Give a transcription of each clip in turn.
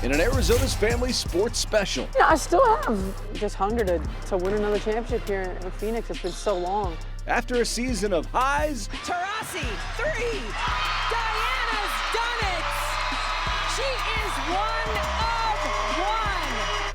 in an Arizona's Family Sports Special. Yeah, I still have just hunger to win another championship here in Phoenix. It's been so long. After a season of highs, Taurasi, 3. Diana's done it. She is 1 of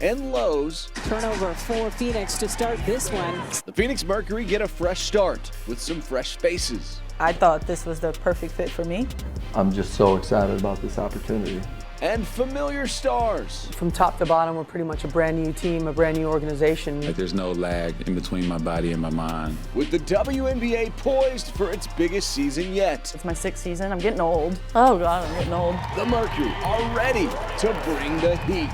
1. and lows, Turnover for Phoenix to start this one. the Phoenix Mercury get a fresh start with some fresh faces. I thought this was the perfect fit for me. I'm just so excited about this opportunity. And familiar stars. From top to bottom, we're pretty much a brand new team, a brand new organization. Like there's no lag in between my body and my mind. With the WNBA poised for its biggest season yet. It's my 6th season. I'm getting old. Oh God, I'm getting old. The Mercury are ready to bring the heat.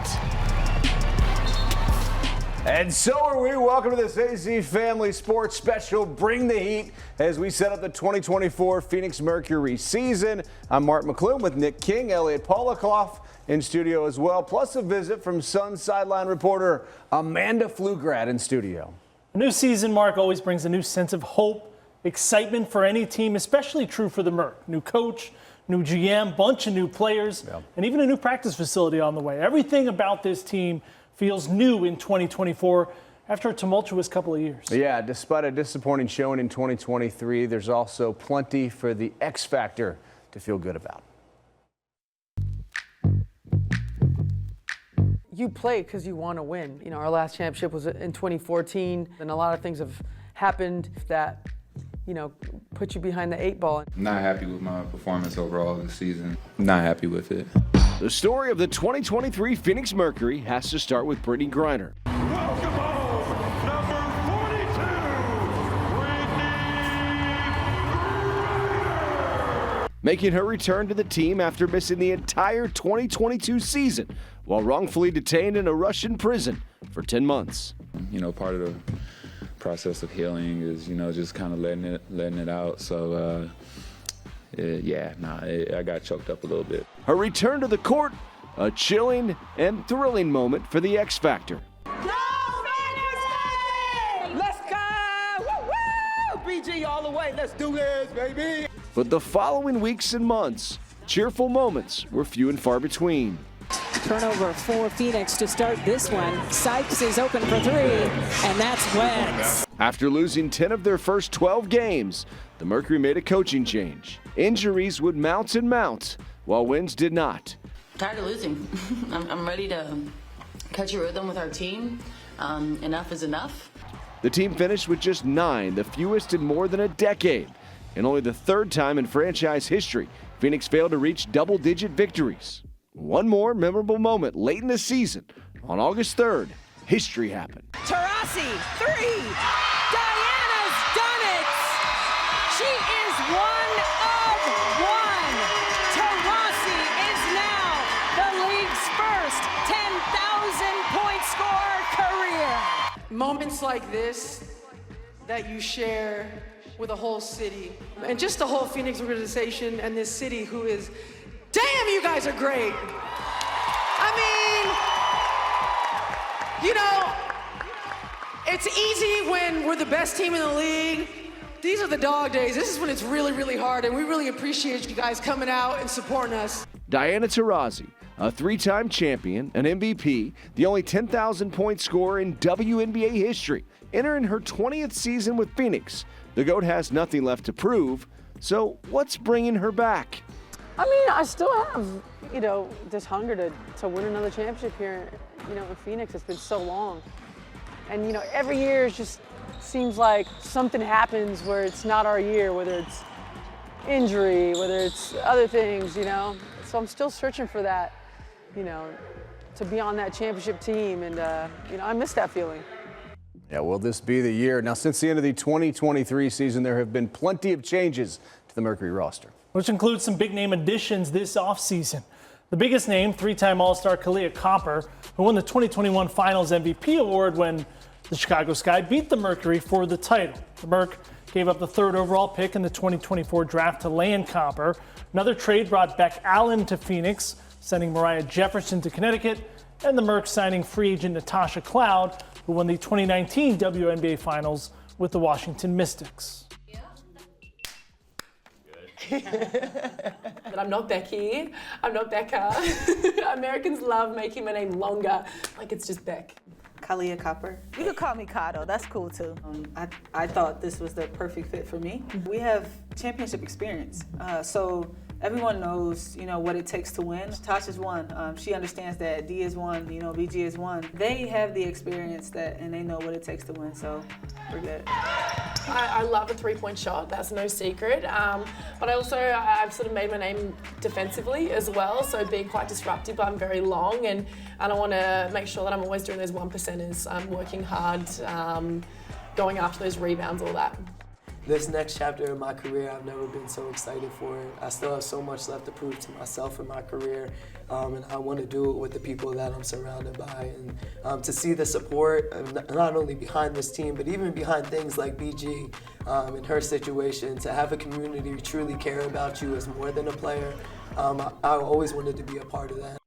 And so are we. Welcome to this AZ Family Sports Special, Bring the Heat, as we set up the 2024 Phoenix Mercury season. I'm Mark McClune with Nick King, Elliott Polakoff in studio as well, plus a visit from Suns sideline reporter Amanda Pflugrad in studio. A new season, Mark, always brings a new sense of hope, excitement for any team, especially true for the Merc. New coach, new GM, bunch of new players, and even a new practice facility on the way. Everything about this team feels new in 2024 after a tumultuous couple of years. Yeah, despite a disappointing showing in 2023, there's also plenty for the X factor to feel good about. You play because you want to win. You know, our last championship was in 2014, and a lot of things have happened that, you know, put you behind the 8 ball. Not happy with my performance overall this season. Not happy with it. The story of the 2023 Phoenix Mercury has to start with Brittney Griner. Welcome home, number 42, Brittney Griner. Making her return to the team after missing the entire 2022 season while wrongfully detained in a Russian prison for 10 months. You know, part of the process of healing is, you know, just kind of letting it out. So, I got choked up a little bit. Her return to the court, a chilling and thrilling moment for the X Factor. Let's go! Woo-woo! BG all the way. Let's do this, baby. But the following weeks and months, cheerful moments were few and far between. Turnover for Phoenix to start this one. Sykes is open for 3, and that's wins. After losing 10 of their first 12 games, the Mercury made a coaching change. Injuries would mount and mount, while wins did not. Tired of losing. I'm ready to catch a rhythm with our team. Enough is enough. The team finished with just 9, the fewest in more than a decade. And only the 3rd time in franchise history, Phoenix failed to reach double-digit victories. One more memorable moment late in the season. On August 3rd, history happened. Taurasi, 3. Diana's done it. She is 1 of 1. Taurasi is now the league's first 10,000-point scorer career. Moments like this that you share with a whole city, and just the whole Phoenix organization and this city who is, damn, you guys are great. I mean, you know, it's easy when we're the best team in the league. These are the dog days. This is when it's really, really hard, and we really appreciate you guys coming out and supporting us. Diana Taurasi, a 3-time champion, an MVP, the only 10,000-point scorer in WNBA history, entering her 20th season with Phoenix. The GOAT has nothing left to prove, so what's bringing her back? I mean, I still have, you know, this hunger to win another championship here, you know, in Phoenix. It's been so long. And, you know, every year it just seems like something happens where it's not our year, whether it's injury, whether it's other things, you know. So I'm still searching for that, you know, to be on that championship team. And, you know, I miss that feeling. Yeah, will this be the year? Now, since the end of the 2023 season, there have been plenty of changes to the Mercury roster, Which includes some big-name additions this offseason. The biggest name, 3-time All-Star Kahleah Copper, who won the 2021 Finals MVP award when the Chicago Sky beat the Mercury for the title. The Merc gave up the 3rd overall pick in the 2024 draft to land Copper. Another trade brought Beck Allen to Phoenix, sending Mariah Jefferson to Connecticut, and the Merc signing free agent Natasha Cloud, who won the 2019 WNBA Finals with the Washington Mystics. But I'm not Becky. I'm not Becca. Americans love making my name longer, like it's just Beck. Kalia Copper. You could call me Kato, that's cool too. I thought this was the perfect fit for me. We have championship experience, so everyone knows, what it takes to win. Tasha's won. She understands that. D is won. BG is won. They have the experience and they know what it takes to win. So we're good. I love a three-point shot. That's no secret. But I've sort of made my name defensively as well. So being quite disruptive. I'm very long, and I want to make sure that I'm always doing those 1%ers. I'm working hard, going after those rebounds, all that. This next chapter of my career, I've never been so excited for it. I still have so much left to prove to myself in my career, and I want to do it with the people that I'm surrounded by. And to see the support, not only behind this team, but even behind things like BG in her situation, to have a community truly care about you as more than a player, I always wanted to be a part of that.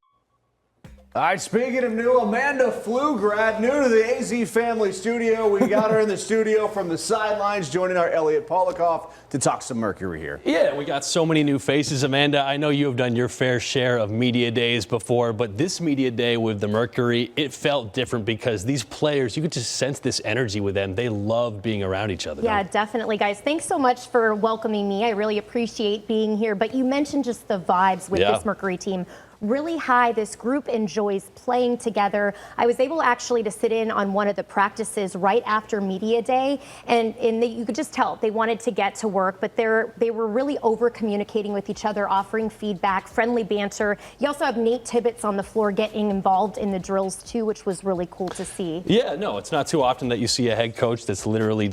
All right, speaking of new, Amanda Pflugrad, new to the AZ Family Studio. We got her in the studio from the sidelines, joining our Elliott Polakoff to talk some Mercury here. Yeah, we got so many new faces. Amanda, I know you have done your fair share of media days before, but this media day with the Mercury, it felt different because these players, you could just sense this energy with them. They love being around each other. Yeah, definitely, guys. Thanks so much for welcoming me. I really appreciate being here. But you mentioned just the vibes with this Mercury team. Really high. This group enjoys playing together. I was able actually to sit in on one of the practices right after media day, and you could just tell they wanted to get to work, but they were really over communicating with each other, offering feedback, friendly banter. You also have Nate Tibbetts on the floor getting involved in the drills too, which was really cool to see. Yeah, no, it's not too often that you see a head coach that's literally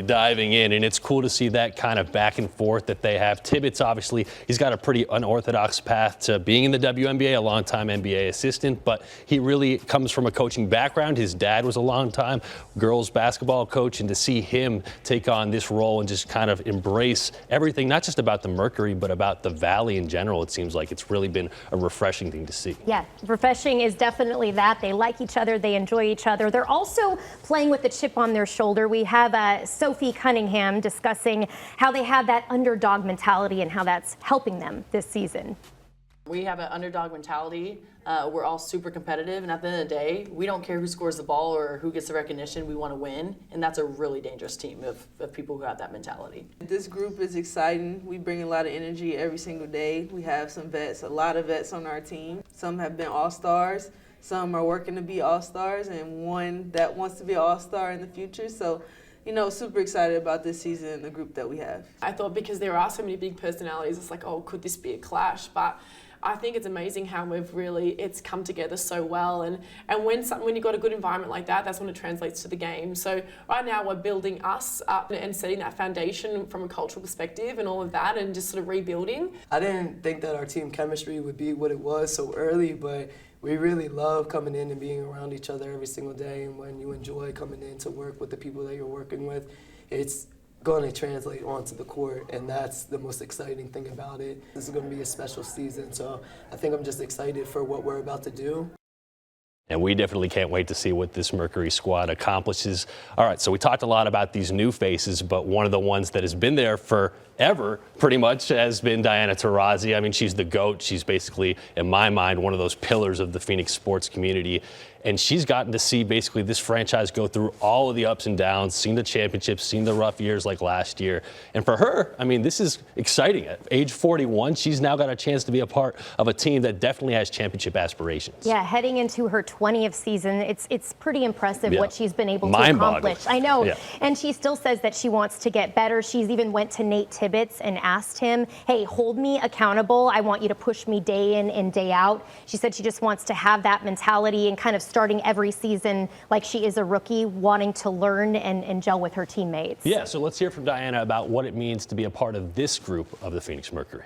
diving in, and it's cool to see that kind of back and forth that they have. Tibbetts, obviously, he's got a pretty unorthodox path to being in the WNBA, a long-time NBA assistant, but he really comes from a coaching background. His dad was a long-time girls basketball coach, and to see him take on this role and just kind of embrace everything, not just about the Mercury, but about the Valley in general, it seems like it's really been a refreshing thing to see. Yeah, refreshing is definitely that. They like each other. They enjoy each other. They're also playing with a chip on their shoulder. We have Sophie Cunningham discussing how they have that underdog mentality and how that's helping them this season. We have an underdog mentality. We're all super competitive, and at the end of the day, we don't care who scores the ball or who gets the recognition. We want to win, and that's a really dangerous team of people who have that mentality. This group is exciting. We bring a lot of energy every single day. We have some vets, a lot of vets on our team. Some have been all-stars. Some are working to be all-stars, and one that wants to be an all-star in the future. So, super excited about this season and the group that we have. I thought because there are so many big personalities, it's like, oh, could this be a clash? But I think it's amazing how it's come together so well, and when you've got a good environment like that, that's when it translates to the game. So right now we're building us up and setting that foundation from a cultural perspective and all of that, and just sort of rebuilding. I didn't think that our team chemistry would be what it was so early, but we really love coming in and being around each other every single day, and when you enjoy coming in to work with the people that you're working with, it's going to translate onto the court, and that's the most exciting thing about it. This is going to be a special season, so I think I'm just excited for what we're about to do. And we definitely can't wait to see what this Mercury squad accomplishes. All right, so we talked a lot about these new faces, but one of the ones that has been there forever, pretty much, has been Diana Taurasi. I mean, she's the GOAT. She's basically, in my mind, one of those pillars of the Phoenix sports community. And she's gotten to see basically this franchise go through all of the ups and downs, seen the championships, seen the rough years like last year. And for her, I mean, this is exciting. At age 41, she's now got a chance to be a part of a team that definitely has championship aspirations. Yeah, heading into her 20th season, it's pretty impressive what she's been able to accomplish. I know. Yeah. And she still says that she wants to get better. She's even went to Nate Tibbetts and asked him, hey, hold me accountable. I want you to push me day in and day out. She said she just wants to have that mentality and kind of starting every season like she is a rookie, wanting to learn and gel with her teammates. Yeah, so let's hear from Diana about what it means to be a part of this group of the Phoenix Mercury.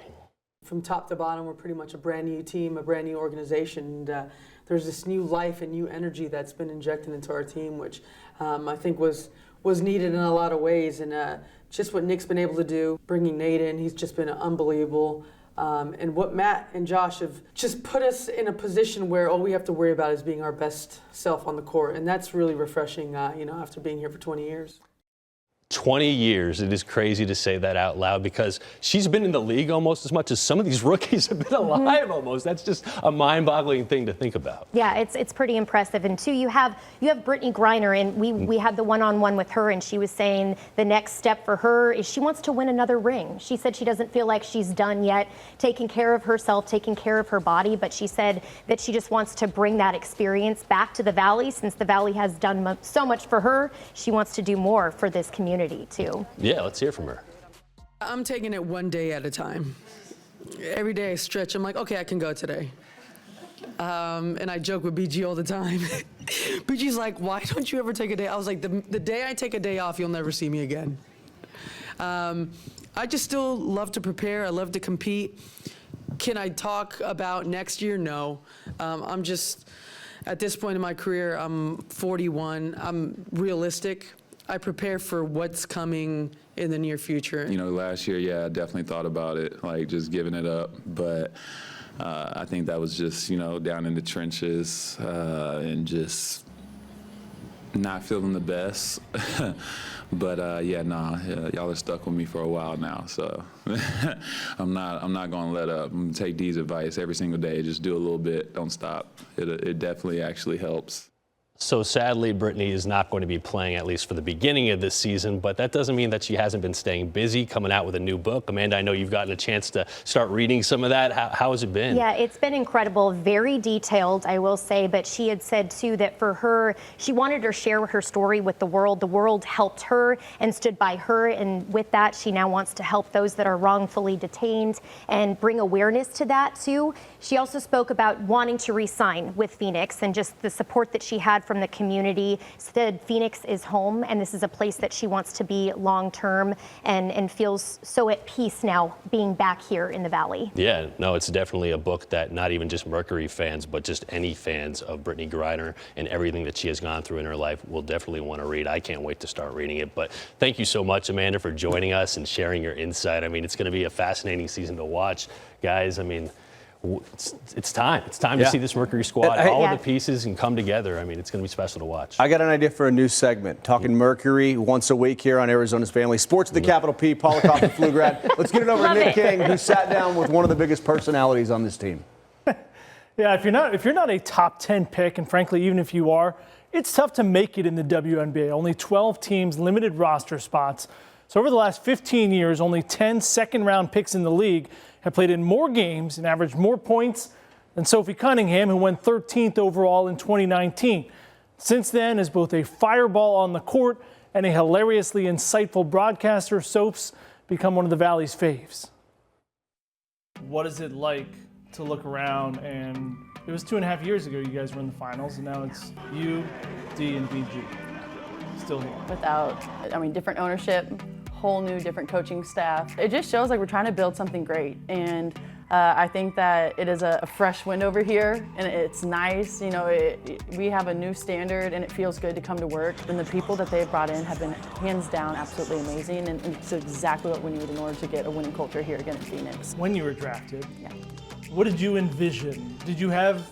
From top to bottom, we're pretty much a brand new team, a brand new organization. And, there's this new life and new energy that's been injected into our team, which I think was needed in a lot of ways. And just what Nick's been able to do, bringing Nate in, he's just been unbelievable. And what Matt and Josh have just put us in a position where all we have to worry about is being our best self on the court. And that's really refreshing, after being here for 20 years. 20 years. It is crazy to say that out loud because she's been in the league almost as much as some of these rookies have been alive almost. That's just a mind-boggling thing to think about. Yeah, it's pretty impressive. And two, you have Brittney Griner, and we had the one-on-one with her, and she was saying the next step for her is she wants to win another ring. She said she doesn't feel like she's done yet taking care of herself, taking care of her body, but she said that she just wants to bring that experience back to the Valley. Since the Valley has done so much for her, she wants to do more for this community too. Yeah, let's hear from her. I'm taking it one day at a time. Every day I stretch, I'm like, okay, I can go today. And I joke with BG all the time. BG's like, why don't you ever take a day? I was like, the day I take a day off, you'll never see me again. I just still love to prepare. I love to compete. Can I talk about next year? No. I'm just, at this point in my career, I'm 41. I'm realistic. I prepare for what's coming in the near future. You know, last year, yeah, I definitely thought about it, like just giving it up. But I think that was just, you know, down in the trenches and just not feeling the best. But yeah, y'all are stuck with me for a while now, so I'm not gonna let up. I'm gonna take Dee's advice every single day. Just do a little bit, don't stop. It definitely actually helps. So sadly, Brittney is not going to be playing, at least for the beginning of this season, but that doesn't mean that she hasn't been staying busy, coming out with a new book. Amanda, I know you've gotten a chance to start reading some of that. How has it been? Yeah, it's been incredible, very detailed, I will say, but she had said too that for her, she wanted to share her story with the world. The world helped her and stood by her, and with that, she now wants to help those that are wrongfully detained and bring awareness to that too. She also spoke about wanting to re-sign with Phoenix and just the support that she had from the community. Said Phoenix is home, and this is a place that she wants to be long term, and feels so at peace now being back here in the Valley. Yeah, no, it's definitely a book that not even just Mercury fans, but just any fans of Brittney Griner and everything that she has gone through in her life will definitely want to read. I can't wait to start reading it. But thank you so much, Amanda, for joining us and sharing your insight. I mean, it's going to be a fascinating season to watch. Guys, I mean, it's time. It's time to see this Mercury squad, all of the pieces, and come together. I mean, it's going to be special to watch. I got an idea for a new segment. Talking Mercury once a week here on Arizona's Family Sports with the capital P, Polakoff and Pflugrad. Let's get it over to Nick King, who sat down with one of the biggest personalities on this team. Yeah, if you're not a top 10 pick, and frankly, even if you are, it's tough to make it in the WNBA. Only 12 teams, limited roster spots. So over the last 15 years, only 10 second-round picks in the league have played in more games and averaged more points than Sophie Cunningham, who went 13th overall in 2019. Since then, as both a fireball on the court and a hilariously insightful broadcaster, Soph's become one of the Valley's faves. What is it like to look around, and it was 2.5 years ago you guys were in the finals, and now it's you, D, and BG still here. Without, different ownership, whole new different coaching staff. It just shows like we're trying to build something great, and I think that it is a fresh wind over here, and it's nice. You know, we have a new standard, and it feels good to come to work. And the people that they've brought in have been hands down absolutely amazing, and it's exactly what we need in order to get a winning culture here again in Phoenix. When you were drafted, what did you envision? Did you have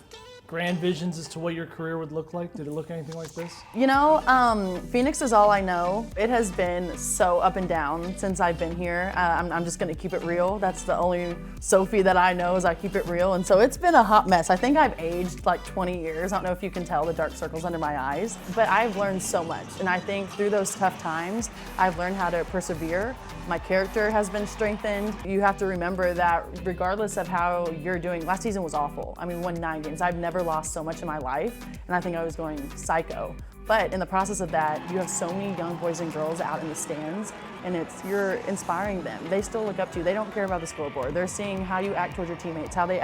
grand visions as to what your career would look like? Did it look anything like this? You know, Phoenix is all I know. It has been so up and down since I've been here. I'm just gonna keep it real. That's the only Sophie that I know, is I keep it real. And so it's been a hot mess. I think I've aged like 20 years. I don't know if you can tell the dark circles under my eyes, but I've learned so much. And I think through those tough times, I've learned how to persevere. My character has been strengthened. You have to remember that regardless of how you're doing, last season was awful. We won 9 games. I've never lost so much in my life, and I think I was going psycho. But in the process of that, you have so many young boys and girls out in the stands, and you're inspiring them. They still look up to you. They don't care about the scoreboard. They're seeing how you act towards your teammates, how we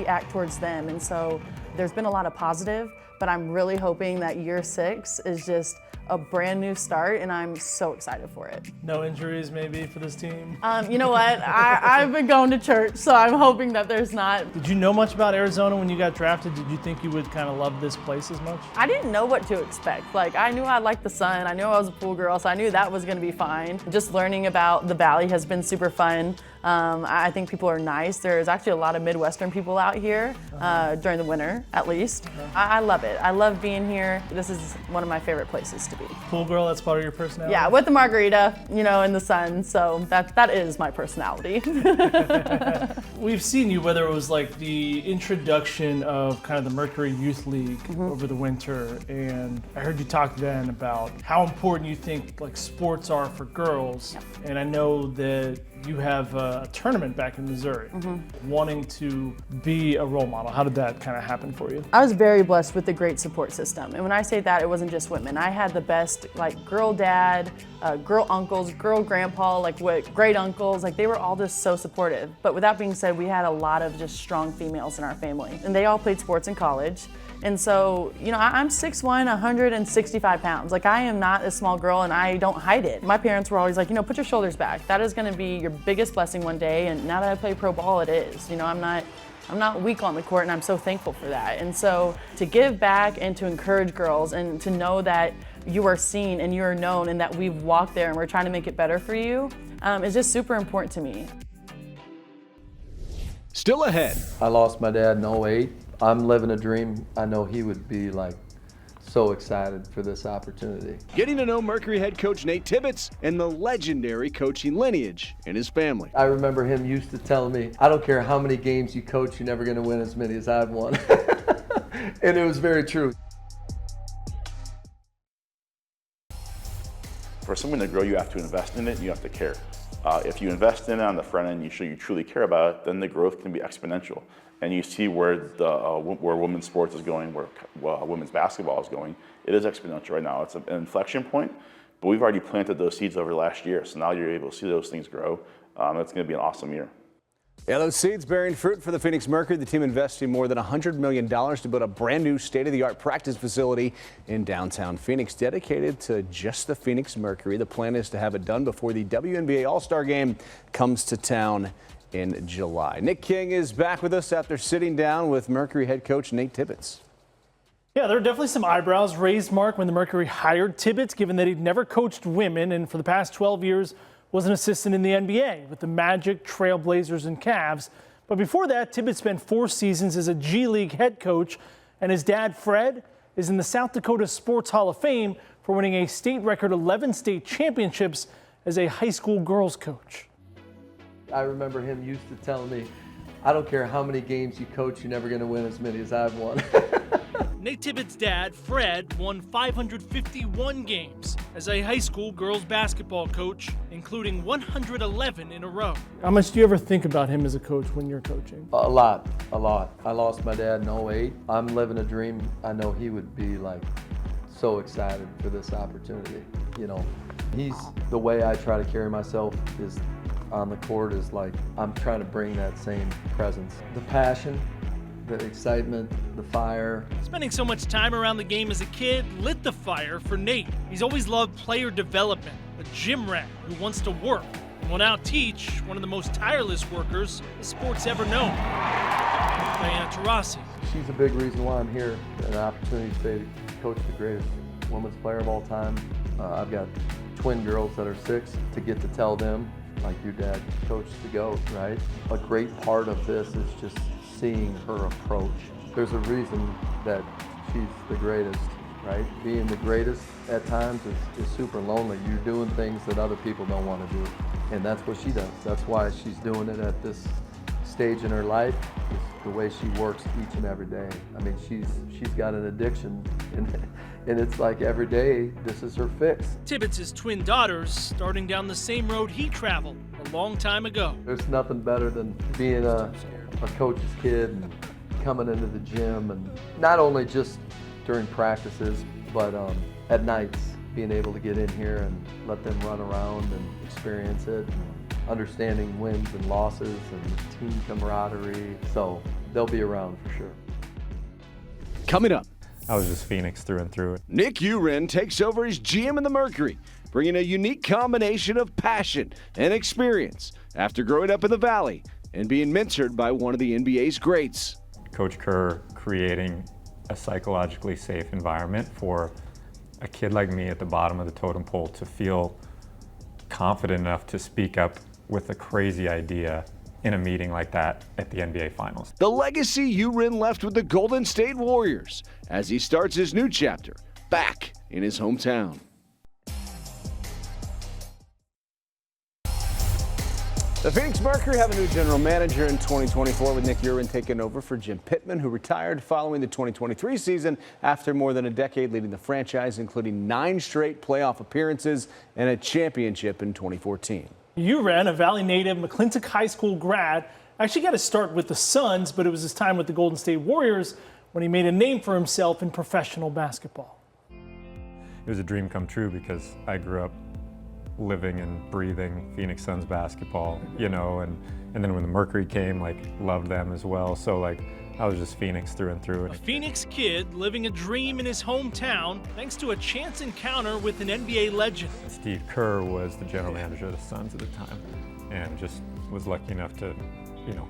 act towards them. And so there's been a lot of positive, but I'm really hoping that year 6 is just a brand new start, and I'm so excited for it. No injuries maybe for this team? You know what? I've been going to church, so I'm hoping that there's not. Did you know much about Arizona when you got drafted? Did you think you would kind of love this place as much? I didn't know what to expect. Like, I knew I liked the sun. I knew I was a pool girl, so I knew that was going to be fine. Just learning about the Valley has been super fun. I think people are nice. There's actually a lot of Midwestern people out here during the winter, at least. I love it. I love being here. This is one of my favorite places to be. Pool girl, that's part of your personality? Yeah, with the margarita, in the sun. So that is my personality. We've seen you, whether it was like the introduction of kind of the Mercury Youth League over the winter, and I heard you talk then about how important you think like sports are for girls. Yep. And I know that you have a tournament back in Missouri, wanting to be a role model. How did that kind of happen for you? I was very blessed with a great support system. And when I say that, it wasn't just women. I had the best girl dad, girl uncles, girl grandpa, great uncles. They were all just so supportive. But with that being said, we had a lot of just strong females in our family. And they all played sports in college. And so, I'm 6'1", 165 pounds. I am not a small girl, and I don't hide it. My parents were always like, put your shoulders back. That is going to be your biggest blessing one day. And now that I play pro ball, it is. I'm not weak on the court, and I'm so thankful for that. And so to give back and to encourage girls and to know that you are seen and you are known and that we've walked there and we're trying to make it better for you is just super important to me. Still ahead. I lost my dad in 08. I'm living a dream. I know he would be so excited for this opportunity. Getting to know Mercury head coach Nate Tibbetts and the legendary coaching lineage in his family. I remember him used to tell me, I don't care how many games you coach, you're never going to win as many as I've won. And it was very true. For something to grow, you have to invest in it, and you have to care. If you invest in it on the front end, you show you truly care about it, then the growth can be exponential. And you see where where women's sports is going, where women's basketball is going. It is exponential right now. It's an inflection point, but we've already planted those seeds over last year. So now you're able to see those things grow. It's going to be an awesome year. Yeah, those seeds bearing fruit for the Phoenix Mercury. The team investing more than $100 million to build a brand new state-of-the-art practice facility in downtown Phoenix dedicated to just the Phoenix Mercury. The plan is to have it done before the WNBA All-Star Game comes to town in July. Nick King is back with us after sitting down with Mercury head coach Nate Tibbetts. Yeah, there are definitely some eyebrows raised, Mark, when the Mercury hired Tibbetts, given that he'd never coached women and for the past 12 years was an assistant in the NBA with the Magic, Trailblazers, and Cavs. But before that, Tibbetts spent 4 seasons as a G League head coach, and his dad, Fred, is in the South Dakota Sports Hall of Fame for winning a state record 11 state championships as a high school girls coach. I remember him used to tell me, I don't care how many games you coach, you're never going to win as many as I've won. Nate Tibbetts' dad, Fred, won 551 games as a high school girls basketball coach, including 111 in a row. How much do you ever think about him as a coach when you're coaching? A lot. I lost my dad in 08. I'm living a dream. I know he would be so excited for this opportunity. He's the way I try to carry myself is on the court is I'm trying to bring that same presence. The passion, the excitement, the fire. Spending so much time around the game as a kid lit the fire for Nate. He's always loved player development, a gym rat who wants to work and will now teach one of the most tireless workers the sport's ever known, Diana Taurasi. She's a big reason why I'm here, an opportunity to coach the greatest women's player of all time. I've got twin girls that are 6 to get to tell them, like your dad coached the GOAT, right? A great part of this is just seeing her approach. There's a reason that she's the greatest, right? Being the greatest at times is super lonely. You're doing things that other people don't want to do. And that's what she does. That's why she's doing it at this stage in her life, is the way she works each and every day. I mean, she's got an addiction, and it's every day, this is her fix. Tibbetts' twin daughters starting down the same road he traveled a long time ago. There's nothing better than being a coach's kid and coming into the gym, and not only just during practices, but at nights, being able to get in here and let them run around and experience it, and understanding wins and losses and team camaraderie. So they'll be around for sure. Coming up, I was just Phoenix through and through. Nick Uren takes over as GM in the Mercury, bringing a unique combination of passion and experience after growing up in the Valley and being mentored by one of the NBA's greats. Coach Kerr creating a psychologically safe environment for a kid like me at the bottom of the totem pole to feel confident enough to speak up with a crazy idea in a meeting like that at the NBA Finals. The legacy URen left with the Golden State Warriors as he starts his new chapter back in his hometown. The Phoenix Mercury have a new general manager in 2024 with Nick URen taking over for Jim Pittman, who retired following the 2023 season after more than a decade leading the franchise, including 9 straight playoff appearances and a championship in 2014. URen, a Valley native, McClune High School grad, actually got to start with the Suns, but it was his time with the Golden State Warriors when he made a name for himself in professional basketball. It was a dream come true because I grew up living and breathing Phoenix Suns basketball, you know, and then when the Mercury came, like, loved them as well. So, like, I was just Phoenix through and through. A Phoenix kid living a dream in his hometown thanks to a chance encounter with an NBA legend. Steve Kerr was the general manager of the Suns at the time, and just was lucky enough to, you know,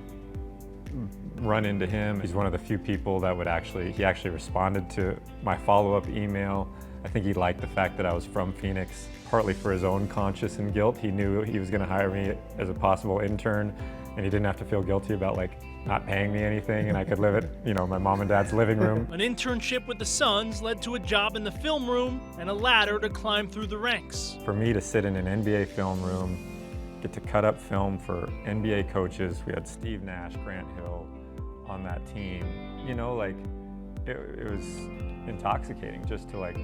run into him. He's one of the few people that would he actually responded to my follow-up email. I think he liked the fact that I was from Phoenix, partly for his own conscience and guilt. He knew he was going to hire me as a possible intern, and he didn't have to feel guilty about, like, not paying me anything, and I could live at, you know, my mom and dad's living room. An internship with the Suns led to a job in the film room and a ladder to climb through the ranks. For me to sit in an NBA film room, get to cut up film for NBA coaches, we had Steve Nash, Grant Hill on that team, you know, like, it was intoxicating just to, like,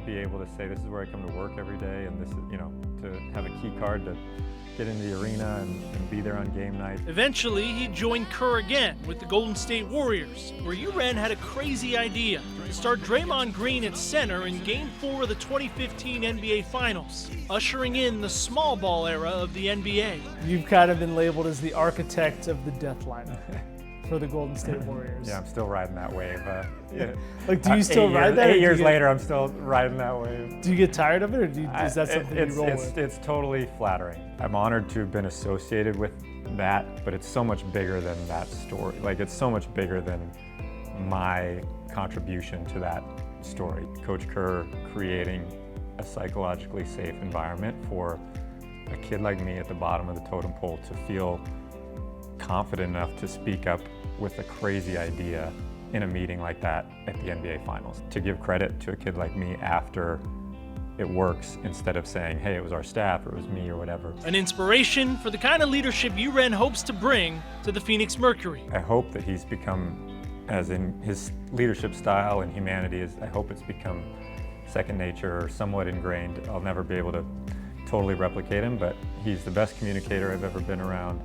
be able to say this is where I come to work every day, and this is, you know, to have a key card to get into the arena and be there on game night. Eventually, he joined Kerr again with the Golden State Warriors, where URen had a crazy idea to start Draymond Green at center in Game 4 of the 2015 NBA Finals, ushering in the small ball era of the NBA. You've kind of been labeled as the architect of the death lineup for the Golden State Warriors. Yeah, I'm still riding that wave. Yeah. Like, do you still ride that? 8 years later, I'm still riding that wave. Do you get tired of it, or is that something you roll with? It's totally flattering. I'm honored to have been associated with that, but it's so much bigger than that story. Like, it's so much bigger than my contribution to that story. Coach Kerr creating a psychologically safe environment for a kid like me at the bottom of the totem pole to feel confident enough to speak up with a crazy idea in a meeting like that at the NBA Finals. To give credit to a kid like me after it works, instead of saying, hey, it was our staff, or it was me, or whatever. An inspiration for the kind of leadership URen hopes to bring to the Phoenix Mercury. I hope that he's become, as in his leadership style and humanity, I hope it's become second nature or somewhat ingrained. I'll never be able to totally replicate him, but he's the best communicator I've ever been around.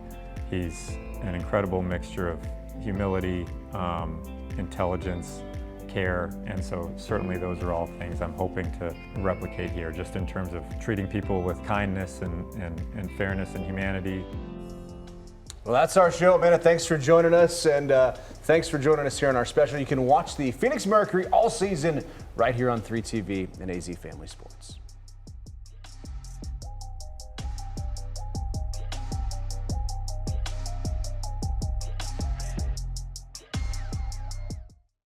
He's an incredible mixture of humility, intelligence, care, and so certainly those are all things I'm hoping to replicate here, just in terms of treating people with kindness and fairness and humanity. Well, that's our show. Amanda, thanks for joining us, and thanks for joining us here on our special. You can watch the Phoenix Mercury all season right here on 3TV and AZ Family Sports.